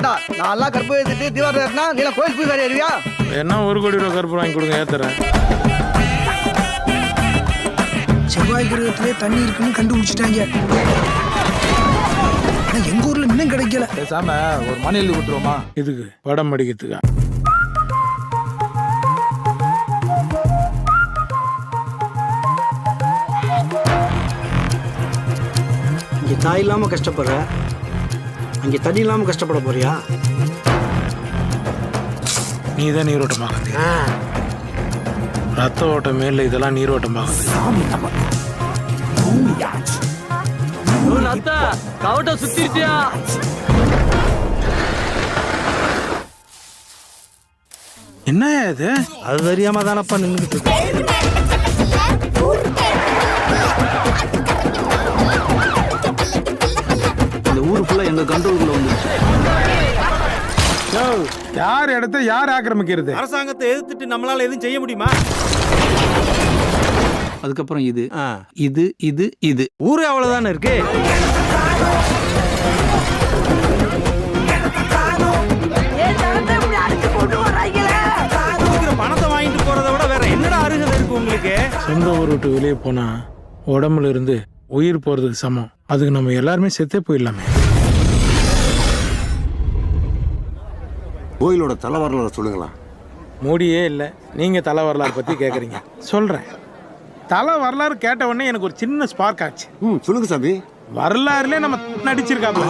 ஏண்டா நான் எல்லாம் கற்பூரம் ஏற்றிட்டு தீபாவளி ஏற்றினா நீ கோயில் போய் வேற ஏறியா? என்ன 1 கோடி ரூபா கற்பூரம் வாங்கி கொடுங்க, ஏத்துறேன். செவ்வாய் கிரகத்திலே தண்ணி இருக்குன்னு கண்டுபிடிச்சிட்டாங்க. எங்க ஊர்ல இன்னும் கிடைக்கல. பேசாம ஒரு மணி எழுதி கொடுத்துருவோமா? இதுக்கு படம் படிக்கிறதுக்கா? இங்கே தாய் இல்லாமல் கஷ்டப்படுற, அங்கே தண்ணி இல்லாமல் கஷ்டப்பட போறியா? நீ தான் நீரோட்டமாகுது. ரத்த ஓட்டம் மேல இதெல்லாம் நீரோட்டமாகுது. கவட்ட சுத்திருச்சியா? என்ன இது? அது தெரியாம தானப்பா நின்றுட்டு இருக்கு. இந்த ஊரு ஃபுல்லா எங்க கண்ட்ரோலுக்குள்ள வந்துருச்சு. யார் இடத்த யார் ஆக்கிரமிக்கிறது? அரசாங்கத்தை எதிர்த்துட்டு நம்மளால எதுவும் செய்ய முடியுமா? அதுக்கப்புறம் இது இது இது இது ஊரே அவ்வளவுதானே இருக்கு. பணத்தை வாங்கிட்டு போறதை விட வேற என்னடா அருகதை இருக்கு உங்களுக்கு? சொந்த ஊர் விட்டு வெளியே போனா உடம்புல இருந்து உயிர் போறதுக்கு சமம். அதுக்கு நம்ம எல்லாருமே செத்தே போயிடலாமே. கோயிலோட தலை வரலாறு சொல்லுங்களா? மூடியே இல்லை, நீங்க தலை வரலாறு பத்தி கேக்குறீங்க. சொல்றேன். தலை வரலாறு கேட்ட உடனே எனக்கு ஒரு சின்ன ஸ்பார்க் ஆச்சு. சொல்லுங்க சாமி. வரலாறுல நம்ம நடிச்சிருக்காங்க.